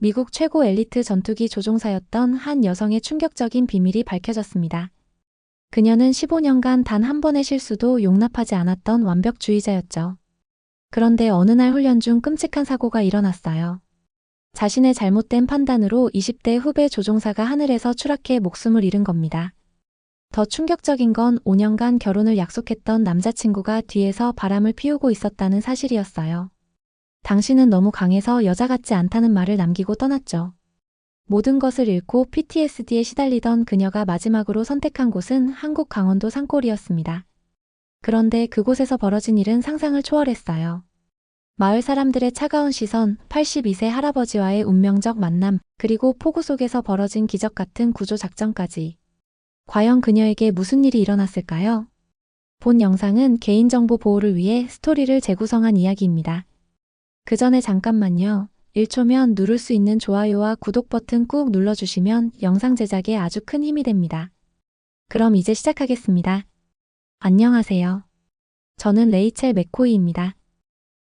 미국 최고 엘리트 전투기 조종사였던 한 여성의 충격적인 비밀이 밝혀졌습니다. 그녀는 15년간 단 한 번의 실수도 용납하지 않았던 완벽주의자였죠. 그런데 어느 날 훈련 중 끔찍한 사고가 일어났어요. 자신의 잘못된 판단으로 20대 후배 조종사가 하늘에서 추락해 목숨을 잃은 겁니다. 더 충격적인 건 5년간 결혼을 약속했던 남자친구가 뒤에서 바람을 피우고 있었다는 사실이었어요. 당신은 너무 강해서 여자 같지 않다는 말을 남기고 떠났죠. 모든 것을 잃고 PTSD에 시달리던 그녀가 마지막으로 선택한 곳은 한국 강원도 산골이었습니다. 그런데 그곳에서 벌어진 일은 상상을 초월했어요. 마을 사람들의 차가운 시선, 82세 할아버지와의 운명적 만남, 그리고 폭우 속에서 벌어진 기적 같은 구조 작전까지. 과연 그녀에게 무슨 일이 일어났을까요? 본 영상은 개인정보 보호를 위해 스토리를 재구성한 이야기입니다. 그 전에 잠깐만요. 1초면 누를 수 있는 좋아요와 구독 버튼 꾹 눌러주시면 영상 제작에 아주 큰 힘이 됩니다. 그럼 이제 시작하겠습니다. 안녕하세요. 저는 레이첼 맥코이입니다.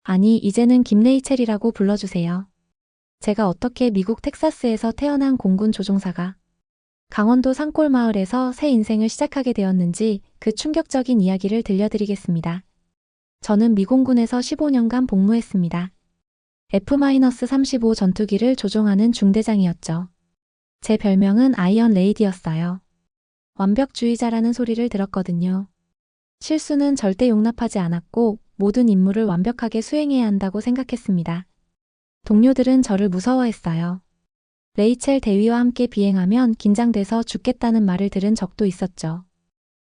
아니, 이제는 김레이첼이라고 불러주세요. 제가 어떻게 미국 텍사스에서 태어난 공군 조종사가 강원도 산골 마을에서 새 인생을 시작하게 되었는지 그 충격적인 이야기를 들려드리겠습니다. 저는 미공군에서 15년간 복무했습니다. F-35 전투기를 조종하는 중대장이었죠. 제 별명은 아이언 레이디였어요. 완벽주의자라는 소리를 들었거든요. 실수는 절대 용납하지 않았고 모든 임무를 완벽하게 수행해야 한다고 생각했습니다. 동료들은 저를 무서워했어요. 레이첼 대위와 함께 비행하면 긴장돼서 죽겠다는 말을 들은 적도 있었죠.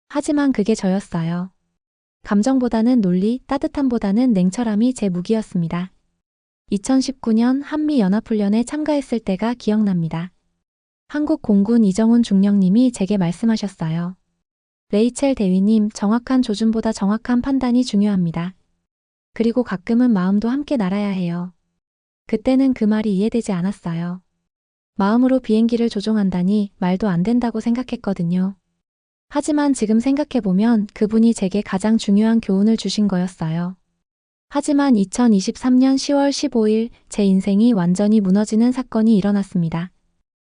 하지만 그게 저였어요. 감정보다는 논리, 따뜻함보다는 냉철함이 제 무기였습니다. 2019년 한미연합훈련에 참가했을 때가 기억납니다. 한국 공군 이정훈 중령님이 제게 말씀하셨어요. 레이첼 대위님, 정확한 조준보다 정확한 판단이 중요합니다. 그리고 가끔은 마음도 함께 날아야 해요. 그때는 그 말이 이해되지 않았어요. 마음으로 비행기를 조종한다니 말도 안 된다고 생각했거든요. 하지만 지금 생각해보면 그분이 제게 가장 중요한 교훈을 주신 거였어요. 하지만 2023년 10월 15일 제 인생이 완전히 무너지는 사건이 일어났습니다.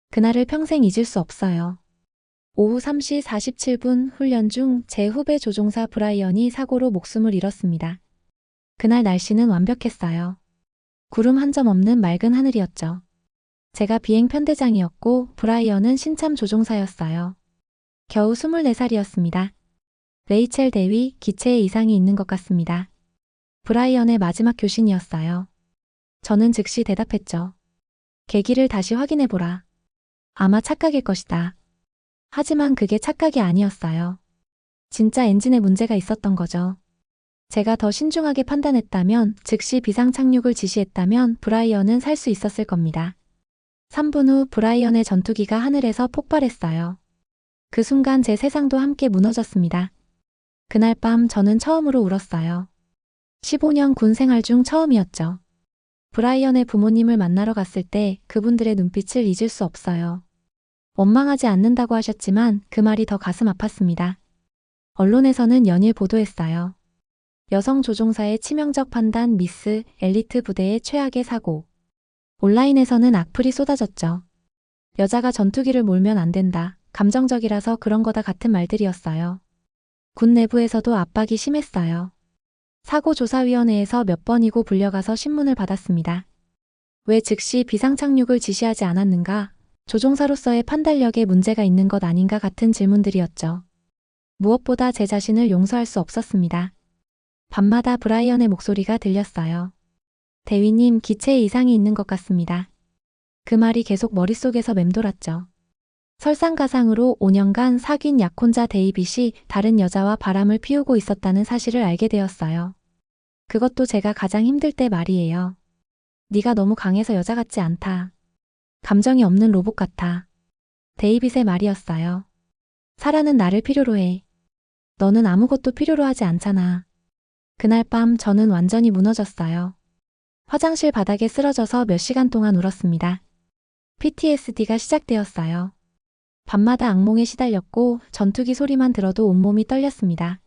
그날을 평생 잊을 수 없어요. 오후 3시 47분 훈련 중 제 후배 조종사 브라이언이 사고로 목숨을 잃었습니다. 그날 날씨는 완벽했어요. 구름 한 점 없는 맑은 하늘이었죠. 제가 비행 편대장이었고 브라이언은 신참 조종사였어요. 겨우 24살이었습니다. 레이첼 대위, 기체에 이상이 있는 것 같습니다. 브라이언의 마지막 교신이었어요. 저는 즉시 대답했죠. 계기를 다시 확인해보라. 아마 착각일 것이다. 하지만 그게 착각이 아니었어요. 진짜 엔진에 문제가 있었던 거죠. 제가 더 신중하게 판단했다면, 즉시 비상 착륙을 지시했다면 브라이언은 살 수 있었을 겁니다. 3분 후 브라이언의 전투기가 하늘에서 폭발했어요. 그 순간 제 세상도 함께 무너졌습니다. 그날 밤 저는 처음으로 울었어요. 15년 군 생활 중 처음이었죠. 브라이언의 부모님을 만나러 갔을 때 그분들의 눈빛을 잊을 수 없어요. 원망하지 않는다고 하셨지만 그 말이 더 가슴 아팠습니다. 언론에서는 연일 보도했어요. 여성 조종사의 치명적 판단 미스, 엘리트 부대의 최악의 사고. 온라인에서는 악플이 쏟아졌죠. 여자가 전투기를 몰면 안 된다. 감정적이라서 그런 거다 같은 말들이었어요. 군 내부에서도 압박이 심했어요. 사고조사위원회에서 몇 번이고 불려가서 신문을 받았습니다. 왜 즉시 비상착륙을 지시하지 않았는가? 조종사로서의 판단력에 문제가 있는 것 아닌가 같은 질문들이었죠. 무엇보다 제 자신을 용서할 수 없었습니다. 밤마다 브라이언의 목소리가 들렸어요. 대위님, 기체에 이상이 있는 것 같습니다. 그 말이 계속 머릿속에서 맴돌았죠. 설상가상으로 5년간 사귄 약혼자 데이빗이 다른 여자와 바람을 피우고 있었다는 사실을 알게 되었어요. 그것도 제가 가장 힘들 때 말이에요. 네가 너무 강해서 여자 같지 않다. 감정이 없는 로봇 같아. 데이빗의 말이었어요. 사라는 나를 필요로 해. 너는 아무것도 필요로 하지 않잖아. 그날 밤 저는 완전히 무너졌어요. 화장실 바닥에 쓰러져서 몇 시간 동안 울었습니다. PTSD가 시작되었어요. 밤마다 악몽에 시달렸고 전투기 소리만 들어도 온몸이 떨렸습니다.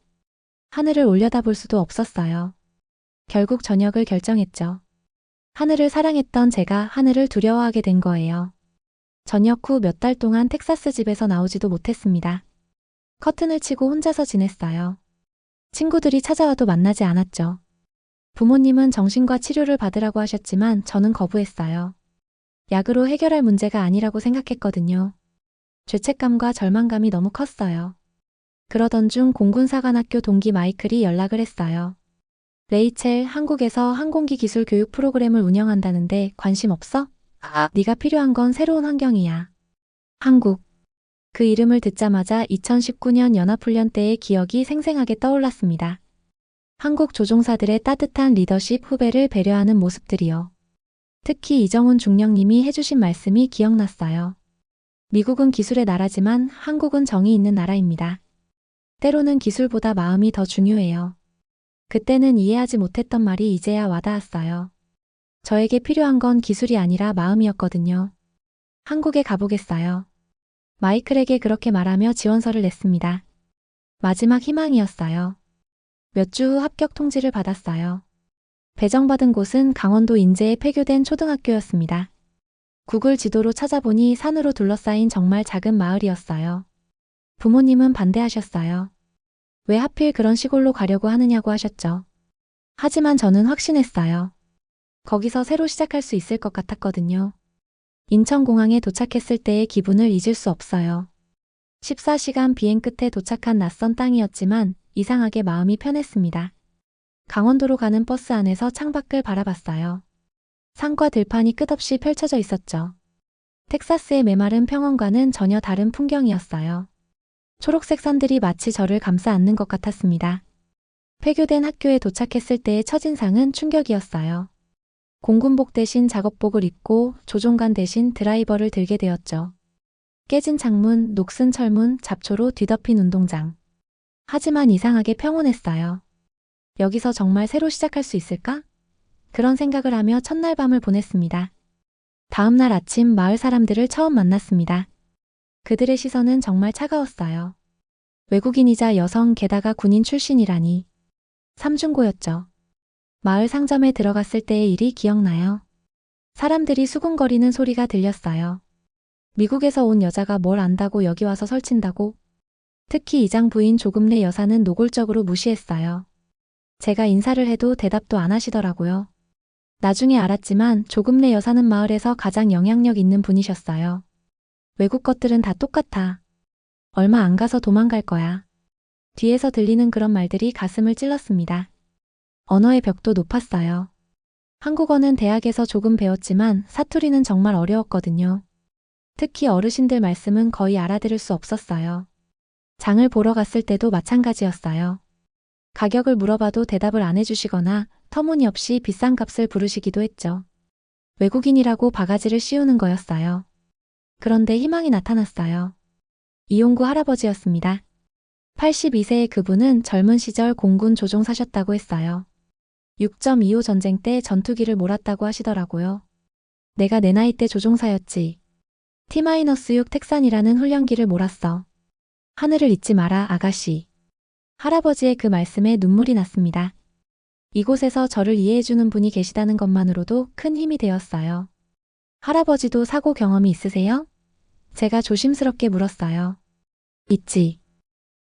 하늘을 올려다볼 수도 없었어요. 결국 전역을 결정했죠. 하늘을 사랑했던 제가 하늘을 두려워하게 된 거예요. 전역 후 몇 달 동안 텍사스 집에서 나오지도 못했습니다. 커튼을 치고 혼자서 지냈어요. 친구들이 찾아와도 만나지 않았죠. 부모님은 정신과 치료를 받으라고 하셨지만 저는 거부했어요. 약으로 해결할 문제가 아니라고 생각했거든요. 죄책감과 절망감이 너무 컸어요. 그러던 중 공군사관학교 동기 마이클이 연락을 했어요. 레이첼, 한국에서 항공기 기술 교육 프로그램을 운영한다는데 관심 없어? 네가 필요한 건 새로운 환경이야. 한국. 그 이름을 듣자마자 2019년 연합훈련 때의 기억이 생생하게 떠올랐습니다. 한국 조종사들의 따뜻한 리더십, 후배를 배려하는 모습들이요. 특히 이정훈 중령님이 해주신 말씀이 기억났어요. 미국은 기술의 나라지만 한국은 정이 있는 나라입니다. 때로는 기술보다 마음이 더 중요해요. 그때는 이해하지 못했던 말이 이제야 와닿았어요. 저에게 필요한 건 기술이 아니라 마음이었거든요. 한국에 가보겠어요. 마이클에게 그렇게 말하며 지원서를 냈습니다. 마지막 희망이었어요. 몇 주 후 합격 통지를 받았어요. 배정받은 곳은 강원도 인제에 폐교된 초등학교였습니다. 구글 지도로 찾아보니 산으로 둘러싸인 정말 작은 마을이었어요. 부모님은 반대하셨어요. 왜 하필 그런 시골로 가려고 하느냐고 하셨죠. 하지만 저는 확신했어요. 거기서 새로 시작할 수 있을 것 같았거든요. 인천공항에 도착했을 때의 기분을 잊을 수 없어요. 14시간 비행 끝에 도착한 낯선 땅이었지만 이상하게 마음이 편했습니다. 강원도로 가는 버스 안에서 창밖을 바라봤어요. 산과 들판이 끝없이 펼쳐져 있었죠. 텍사스의 메마른 평원과는 전혀 다른 풍경이었어요. 초록색 산들이 마치 저를 감싸 안는 것 같았습니다. 폐교된 학교에 도착했을 때의 첫인상은 충격이었어요. 공군복 대신 작업복을 입고 조종관 대신 드라이버를 들게 되었죠. 깨진 창문, 녹슨 철문, 잡초로 뒤덮인 운동장. 하지만 이상하게 평온했어요. 여기서 정말 새로 시작할 수 있을까? 그런 생각을 하며 첫날 밤을 보냈습니다. 다음 날 아침 마을 사람들을 처음 만났습니다. 그들의 시선은 정말 차가웠어요. 외국인이자 여성 게다가 군인 출신이라니. 삼중고였죠. 마을 상점에 들어갔을 때의 일이 기억나요. 사람들이 수군거리는 소리가 들렸어요. 미국에서 온 여자가 뭘 안다고 여기 와서 설친다고? 특히 이장 부인 조금래 여사는 노골적으로 무시했어요. 제가 인사를 해도 대답도 안 하시더라고요. 나중에 알았지만 조금래 여사는 마을에서 가장 영향력 있는 분이셨어요. 외국 것들은 다 똑같아. 얼마 안 가서 도망갈 거야. 뒤에서 들리는 그런 말들이 가슴을 찔렀습니다. 언어의 벽도 높았어요. 한국어는 대학에서 조금 배웠지만 사투리는 정말 어려웠거든요. 특히 어르신들 말씀은 거의 알아들을 수 없었어요. 장을 보러 갔을 때도 마찬가지였어요. 가격을 물어봐도 대답을 안 해주시거나 터무니없이 비싼 값을 부르시기도 했죠. 외국인이라고 바가지를 씌우는 거였어요. 그런데 희망이 나타났어요. 이용구 할아버지였습니다. 82세의 그분은 젊은 시절 공군 조종사셨다고 했어요. 6.25 전쟁 때 전투기를 몰았다고 하시더라고요. 내가 내 나이 때 조종사였지. T-6 텍산이라는 훈련기를 몰았어. 하늘을 잊지 마라, 아가씨. 할아버지의 그 말씀에 눈물이 났습니다. 이곳에서 저를 이해해주는 분이 계시다는 것만으로도 큰 힘이 되었어요. 할아버지도 사고 경험이 있으세요? 제가 조심스럽게 물었어요. 있지.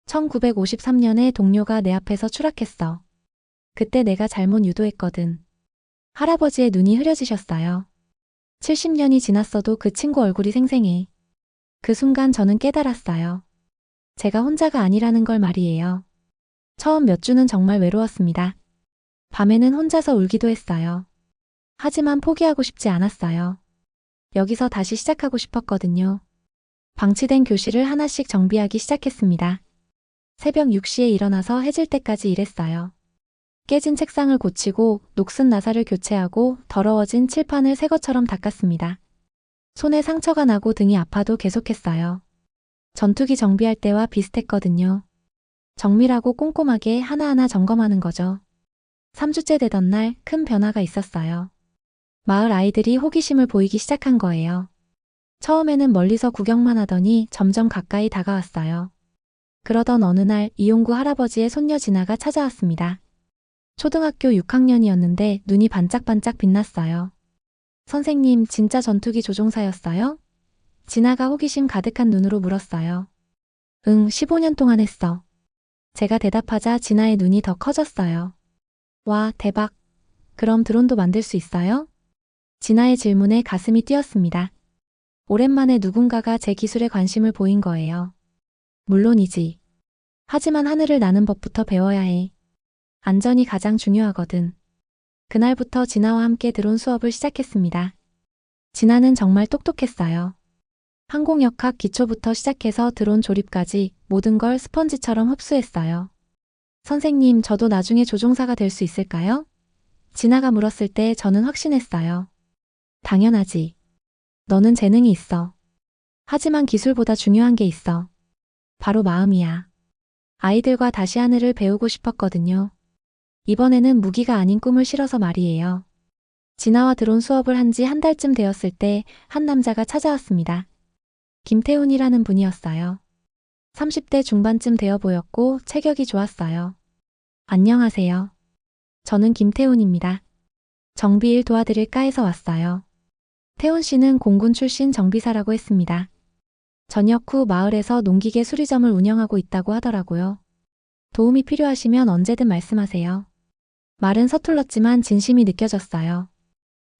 1953년에 동료가 내 앞에서 추락했어. 그때 내가 잘못 유도했거든. 할아버지의 눈이 흐려지셨어요. 70년이 지났어도 그 친구 얼굴이 생생해. 그 순간 저는 깨달았어요. 제가 혼자가 아니라는 걸 말이에요. 처음 몇 주는 정말 외로웠습니다. 밤에는 혼자서 울기도 했어요. 하지만 포기하고 싶지 않았어요. 여기서 다시 시작하고 싶었거든요. 방치된 교실을 하나씩 정비하기 시작했습니다. 새벽 6시에 일어나서 해질 때까지 일했어요. 깨진 책상을 고치고 녹슨 나사를 교체하고 더러워진 칠판을 새 것처럼 닦았습니다. 손에 상처가 나고 등이 아파도 계속했어요. 전투기 정비할 때와 비슷했거든요. 정밀하고 꼼꼼하게 하나하나 점검하는 거죠. 3주째 되던 날 큰 변화가 있었어요. 마을 아이들이 호기심을 보이기 시작한 거예요. 처음에는 멀리서 구경만 하더니 점점 가까이 다가왔어요. 그러던 어느 날 이용구 할아버지의 손녀 진아가 찾아왔습니다. 초등학교 6학년이었는데 눈이 반짝반짝 빛났어요. 선생님, 진짜 전투기 조종사였어요? 진아가 호기심 가득한 눈으로 물었어요. 응, 15년 동안 했어. 제가 대답하자 진아의 눈이 더 커졌어요. 와, 대박. 그럼 드론도 만들 수 있어요? 진아의 질문에 가슴이 뛰었습니다. 오랜만에 누군가가 제 기술에 관심을 보인 거예요. 물론이지. 하지만 하늘을 나는 법부터 배워야 해. 안전이 가장 중요하거든. 그날부터 진아와 함께 드론 수업을 시작했습니다. 진아는 정말 똑똑했어요. 항공역학 기초부터 시작해서 드론 조립까지 모든 걸 스펀지처럼 흡수했어요. 선생님, 저도 나중에 조종사가 될 수 있을까요? 진아가 물었을 때 저는 확신했어요. 당연하지. 너는 재능이 있어. 하지만 기술보다 중요한 게 있어. 바로 마음이야. 아이들과 다시 하늘을 배우고 싶었거든요. 이번에는 무기가 아닌 꿈을 실어서 말이에요. 진아와 드론 수업을 한 지 한 달쯤 되었을 때 한 남자가 찾아왔습니다. 김태훈이라는 분이었어요. 30대 중반쯤 되어 보였고 체격이 좋았어요. 안녕하세요. 저는 김태훈입니다. 정비일 도와드릴까 해서 왔어요. 태훈 씨는 공군 출신 정비사라고 했습니다. 전역 후 마을에서 농기계 수리점을 운영하고 있다고 하더라고요. 도움이 필요하시면 언제든 말씀하세요. 말은 서툴렀지만 진심이 느껴졌어요.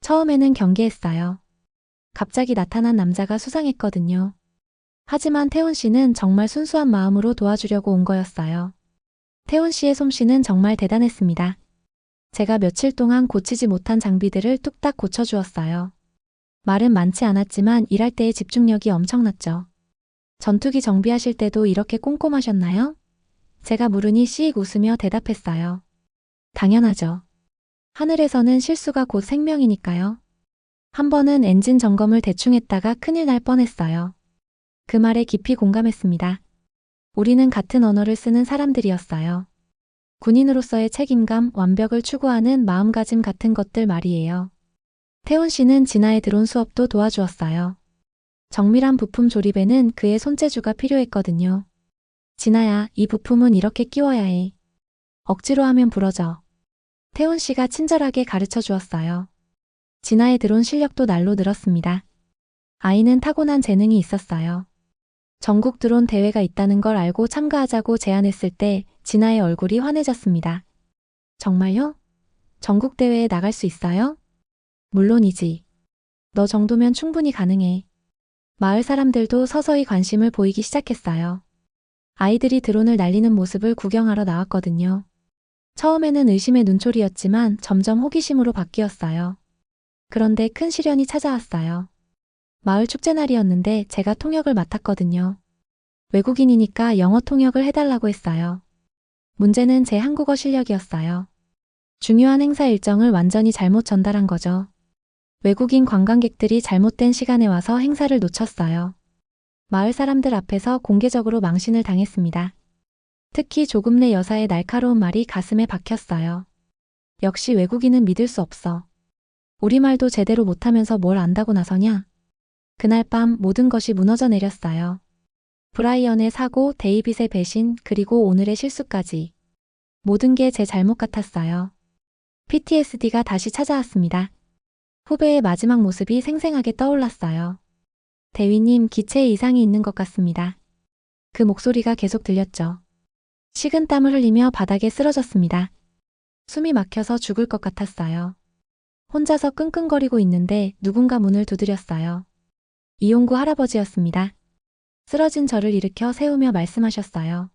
처음에는 경계했어요. 갑자기 나타난 남자가 수상했거든요. 하지만 태훈 씨는 정말 순수한 마음으로 도와주려고 온 거였어요. 태훈 씨의 솜씨는 정말 대단했습니다. 제가 며칠 동안 고치지 못한 장비들을 뚝딱 고쳐주었어요. 말은 많지 않았지만 일할 때의 집중력이 엄청났죠. 전투기 정비하실 때도 이렇게 꼼꼼하셨나요? 제가 물으니 씩 웃으며 대답했어요. 당연하죠. 하늘에서는 실수가 곧 생명이니까요. 한 번은 엔진 점검을 대충 했다가 큰일 날 뻔했어요. 그 말에 깊이 공감했습니다. 우리는 같은 언어를 쓰는 사람들이었어요. 군인으로서의 책임감, 완벽을 추구하는 마음가짐 같은 것들 말이에요. 태훈 씨는 진아의 드론 수업도 도와주었어요. 정밀한 부품 조립에는 그의 손재주가 필요했거든요. 진아야, 이 부품은 이렇게 끼워야 해. 억지로 하면 부러져. 태훈 씨가 친절하게 가르쳐 주었어요. 진아의 드론 실력도 날로 늘었습니다. 아이는 타고난 재능이 있었어요. 전국 드론 대회가 있다는 걸 알고 참가하자고 제안했을 때 진아의 얼굴이 환해졌습니다. 정말요? 전국 대회에 나갈 수 있어요? 물론이지. 너 정도면 충분히 가능해. 마을 사람들도 서서히 관심을 보이기 시작했어요. 아이들이 드론을 날리는 모습을 구경하러 나왔거든요. 처음에는 의심의 눈초리였지만 점점 호기심으로 바뀌었어요. 그런데 큰 시련이 찾아왔어요. 마을 축제 날이었는데 제가 통역을 맡았거든요. 외국인이니까 영어 통역을 해달라고 했어요. 문제는 제 한국어 실력이었어요. 중요한 행사 일정을 완전히 잘못 전달한 거죠. 외국인 관광객들이 잘못된 시간에 와서 행사를 놓쳤어요. 마을 사람들 앞에서 공개적으로 망신을 당했습니다. 특히 조금내 여사의 날카로운 말이 가슴에 박혔어요. 역시 외국인은 믿을 수 없어. 우리말도 제대로 못하면서 뭘 안다고 나서냐? 그날 밤 모든 것이 무너져 내렸어요. 브라이언의 사고, 데이빗의 배신, 그리고 오늘의 실수까지. 모든 게 제 잘못 같았어요. PTSD가 다시 찾아왔습니다. 후배의 마지막 모습이 생생하게 떠올랐어요. 대위님, 기체에 이상이 있는 것 같습니다. 그 목소리가 계속 들렸죠. 식은땀을 흘리며 바닥에 쓰러졌습니다. 숨이 막혀서 죽을 것 같았어요. 혼자서 끙끙거리고 있는데 누군가 문을 두드렸어요. 이용구 할아버지였습니다. 쓰러진 저를 일으켜 세우며 말씀하셨어요.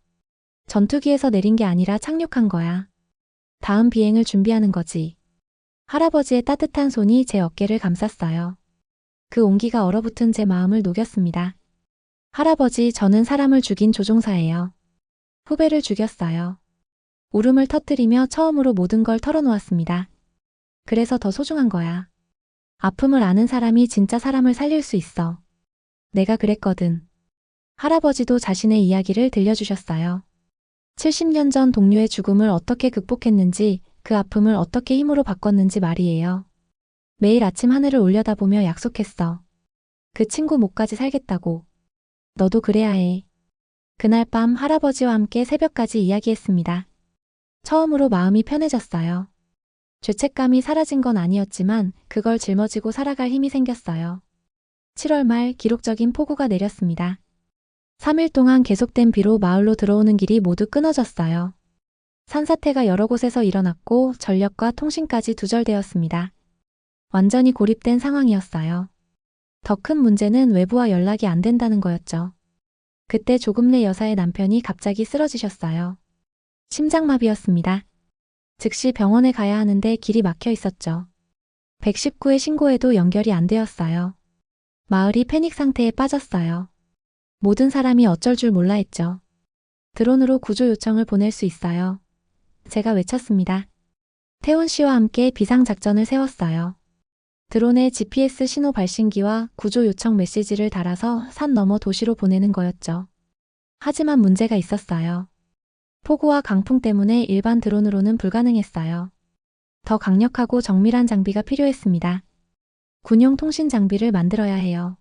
전투기에서 내린 게 아니라 착륙한 거야. 다음 비행을 준비하는 거지. 할아버지의 따뜻한 손이 제 어깨를 감쌌어요. 그 온기가 얼어붙은 제 마음을 녹였습니다. 할아버지, 저는 사람을 죽인 조종사예요. 후배를 죽였어요. 울음을 터뜨리며 처음으로 모든 걸 털어놓았습니다. 그래서 더 소중한 거야. 아픔을 아는 사람이 진짜 사람을 살릴 수 있어. 내가 그랬거든. 할아버지도 자신의 이야기를 들려주셨어요. 70년 전 동료의 죽음을 어떻게 극복했는지, 그 아픔을 어떻게 힘으로 바꿨는지 말이에요. 매일 아침 하늘을 올려다보며 약속했어. 그 친구 목까지 살겠다고. 너도 그래야 해. 그날 밤 할아버지와 함께 새벽까지 이야기했습니다. 처음으로 마음이 편해졌어요. 죄책감이 사라진 건 아니었지만 그걸 짊어지고 살아갈 힘이 생겼어요. 7월 말 기록적인 폭우가 내렸습니다. 3일 동안 계속된 비로 마을로 들어오는 길이 모두 끊어졌어요. 산사태가 여러 곳에서 일어났고 전력과 통신까지 두절되었습니다. 완전히 고립된 상황이었어요. 더 큰 문제는 외부와 연락이 안 된다는 거였죠. 그때 조금래 여사의 남편이 갑자기 쓰러지셨어요. 심장마비였습니다. 즉시 병원에 가야 하는데 길이 막혀 있었죠. 119에 신고해도 연결이 안 되었어요. 마을이 패닉 상태에 빠졌어요. 모든 사람이 어쩔 줄 몰라 했죠. 드론으로 구조 요청을 보낼 수 있어요. 제가 외쳤습니다. 태훈 씨와 함께 비상작전을 세웠어요. 드론에 GPS 신호 발신기와 구조 요청 메시지를 달아서 산 너머 도시로 보내는 거였죠. 하지만 문제가 있었어요. 폭우와 강풍 때문에 일반 드론으로는 불가능했어요. 더 강력하고 정밀한 장비가 필요했습니다. 군용 통신 장비를 만들어야 해요.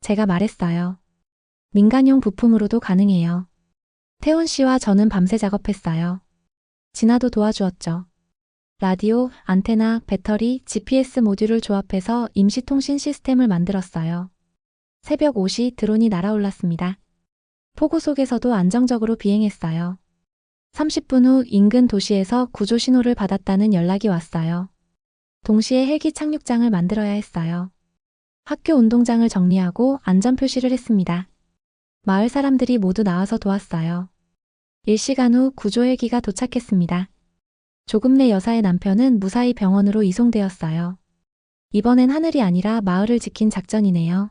제가 말했어요. 민간용 부품으로도 가능해요. 태훈 씨와 저는 밤새 작업했어요. 진아도 도와주었죠. 라디오, 안테나, 배터리, GPS 모듈을 조합해서 임시 통신 시스템을 만들었어요. 새벽 5시 드론이 날아올랐습니다. 폭우 속에서도 안정적으로 비행했어요. 30분 후 인근 도시에서 구조 신호를 받았다는 연락이 왔어요. 동시에 헬기 착륙장을 만들어야 했어요. 학교 운동장을 정리하고 안전 표시를 했습니다. 마을 사람들이 모두 나와서 도왔어요. 1시간 후 구조 헬기가 도착했습니다. 조금래 여사의 남편은 무사히 병원으로 이송되었어요. 이번엔 하늘이 아니라 마을을 지킨 작전이네요.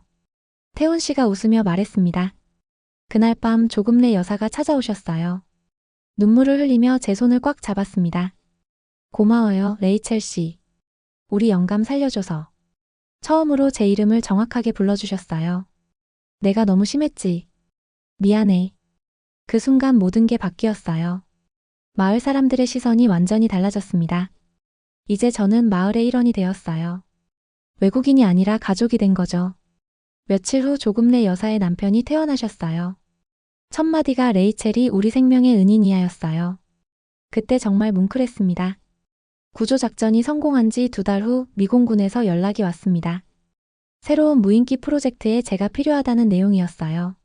태훈 씨가 웃으며 말했습니다. 그날 밤 조금래 여사가 찾아오셨어요. 눈물을 흘리며 제 손을 꽉 잡았습니다. 고마워요, 레이첼 씨. 우리 영감 살려줘서. 처음으로 제 이름을 정확하게 불러주셨어요. 내가 너무 심했지. 미안해. 그 순간 모든 게 바뀌었어요. 마을 사람들의 시선이 완전히 달라졌습니다. 이제 저는 마을의 일원이 되었어요. 외국인이 아니라 가족이 된 거죠. 며칠 후 조금래 여사의 남편이 퇴원하셨어요. 첫 마디가 레이첼이 우리 생명의 은인이야였어요. 그때 정말 뭉클했습니다. 구조작전이 성공한 지 2달 후 미공군에서 연락이 왔습니다. 새로운 무인기 프로젝트에 제가 필요하다는 내용이었어요.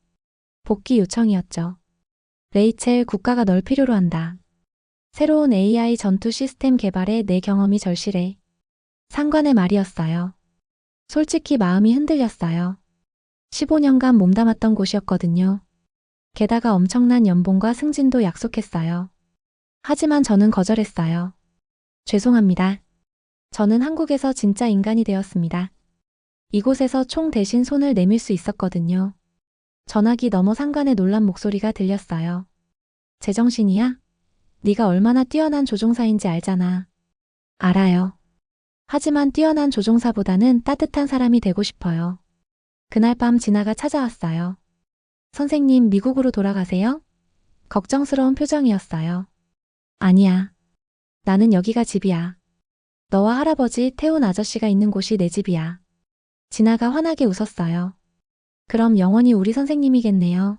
복귀 요청이었죠. 레이첼, 국가가 널 필요로 한다. 새로운 AI 전투 시스템 개발에 내 경험이 절실해. 상관의 말이었어요. 솔직히 마음이 흔들렸어요. 15년간 몸담았던 곳이었거든요. 게다가 엄청난 연봉과 승진도 약속했어요. 하지만 저는 거절했어요. 죄송합니다. 저는 한국에서 진짜 인간이 되었습니다. 이곳에서 총 대신 손을 내밀 수 있었거든요. 전화기 너머 상관의 놀란 목소리가 들렸어요. 제정신이야? 네가 얼마나 뛰어난 조종사인지 알잖아. 알아요. 하지만 뛰어난 조종사보다는 따뜻한 사람이 되고 싶어요. 그날 밤 진아가 찾아왔어요. 선생님, 미국으로 돌아가세요? 걱정스러운 표정이었어요. 아니야. 나는 여기가 집이야. 너와 할아버지 태훈 아저씨가 있는 곳이 내 집이야. 진아가 환하게 웃었어요. 그럼 영원히 우리 선생님이겠네요.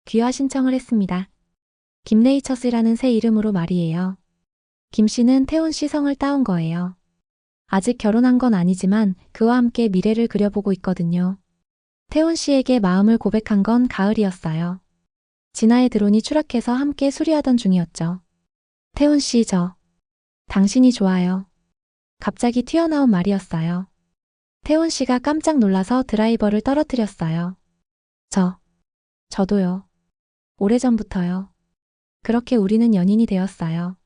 귀화 신청을 했습니다. 김레이처스라는 새 이름으로 말이에요. 김 씨는 태훈 씨 성을 따온 거예요. 아직 결혼한 건 아니지만 그와 함께 미래를 그려보고 있거든요. 태훈 씨에게 마음을 고백한 건 가을이었어요. 진아의 드론이 추락해서 함께 수리하던 중이었죠. 태훈 씨, 당신이 좋아요. 갑자기 튀어나온 말이었어요. 태훈 씨가 깜짝 놀라서 드라이버를 떨어뜨렸어요. 저도요. 오래전부터요. 그렇게 우리는 연인이 되었어요.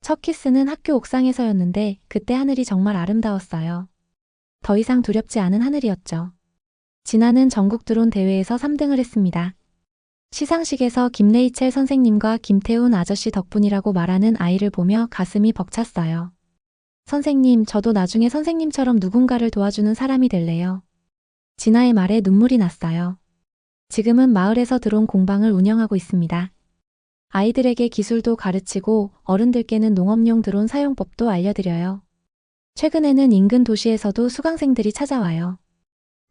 첫 키스는 학교 옥상에서였는데 그때 하늘이 정말 아름다웠어요. 더 이상 두렵지 않은 하늘이었죠. 진아는 전국 드론 대회에서 3등을 했습니다. 시상식에서 김레이첼 선생님과 김태훈 아저씨 덕분이라고 말하는 아이를 보며 가슴이 벅찼어요. 선생님, 저도 나중에 선생님처럼 누군가를 도와주는 사람이 될래요. 진아의 말에 눈물이 났어요. 지금은 마을에서 드론 공방을 운영하고 있습니다. 아이들에게 기술도 가르치고 어른들께는 농업용 드론 사용법도 알려드려요. 최근에는 인근 도시에서도 수강생들이 찾아와요.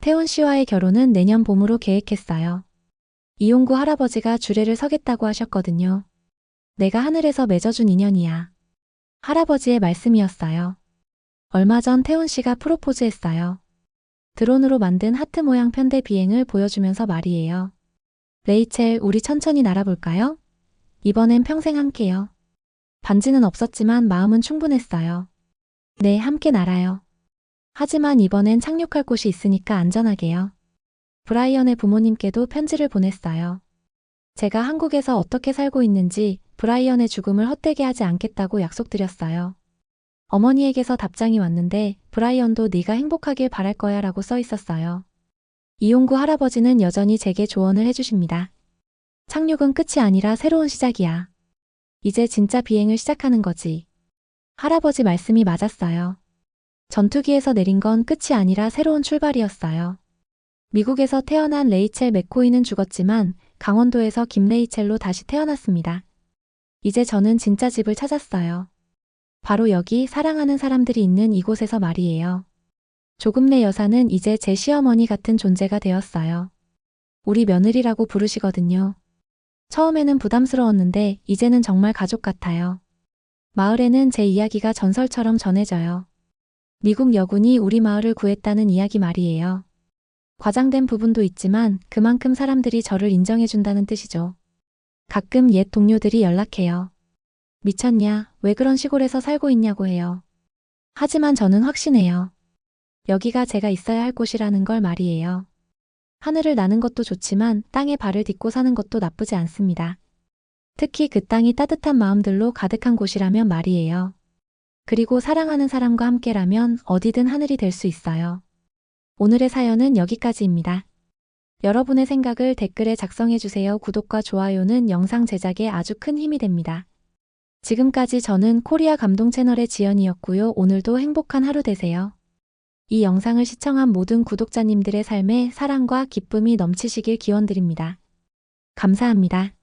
태훈 씨와의 결혼은 내년 봄으로 계획했어요. 이용구 할아버지가 주례를 서겠다고 하셨거든요. 내가 하늘에서 맺어준 인연이야. 할아버지의 말씀이었어요. 얼마 전 태훈 씨가 프로포즈했어요. 드론으로 만든 하트 모양 편대 비행을 보여주면서 말이에요. 레이첼, 우리 천천히 날아볼까요? 이번엔 평생 함께요. 반지는 없었지만 마음은 충분했어요. 네, 함께 날아요. 하지만 이번엔 착륙할 곳이 있으니까 안전하게요. 브라이언의 부모님께도 편지를 보냈어요. 제가 한국에서 어떻게 살고 있는지 브라이언의 죽음을 헛되게 하지 않겠다고 약속드렸어요. 어머니에게서 답장이 왔는데 브라이언도 네가 행복하길 바랄 거야 라고 써 있었어요. 이용구 할아버지는 여전히 제게 조언을 해주십니다. 착륙은 끝이 아니라 새로운 시작이야. 이제 진짜 비행을 시작하는 거지. 할아버지 말씀이 맞았어요. 전투기에서 내린 건 끝이 아니라 새로운 출발이었어요. 미국에서 태어난 레이첼 맥코이는 죽었지만 강원도에서 김레이첼로 다시 태어났습니다. 이제 저는 진짜 집을 찾았어요. 바로 여기 사랑하는 사람들이 있는 이곳에서 말이에요. 조금내 여사는 이제 제 시어머니 같은 존재가 되었어요. 우리 며느리라고 부르시거든요. 처음에는 부담스러웠는데 이제는 정말 가족 같아요. 마을에는 제 이야기가 전설처럼 전해져요. 미국 여군이 우리 마을을 구했다는 이야기 말이에요. 과장된 부분도 있지만 그만큼 사람들이 저를 인정해준다는 뜻이죠. 가끔 옛 동료들이 연락해요. 미쳤냐? 왜 그런 시골에서 살고 있냐고 해요. 하지만 저는 확신해요. 여기가 제가 있어야 할 곳이라는 걸 말이에요. 하늘을 나는 것도 좋지만 땅에 발을 딛고 사는 것도 나쁘지 않습니다. 특히 그 땅이 따뜻한 마음들로 가득한 곳이라면 말이에요. 그리고 사랑하는 사람과 함께라면 어디든 하늘이 될 수 있어요. 오늘의 사연은 여기까지입니다. 여러분의 생각을 댓글에 작성해주세요. 구독과 좋아요는 영상 제작에 아주 큰 힘이 됩니다. 지금까지 저는 코리아 감동 채널의 지연이었고요. 오늘도 행복한 하루 되세요. 이 영상을 시청한 모든 구독자님들의 삶에 사랑과 기쁨이 넘치시길 기원드립니다. 감사합니다.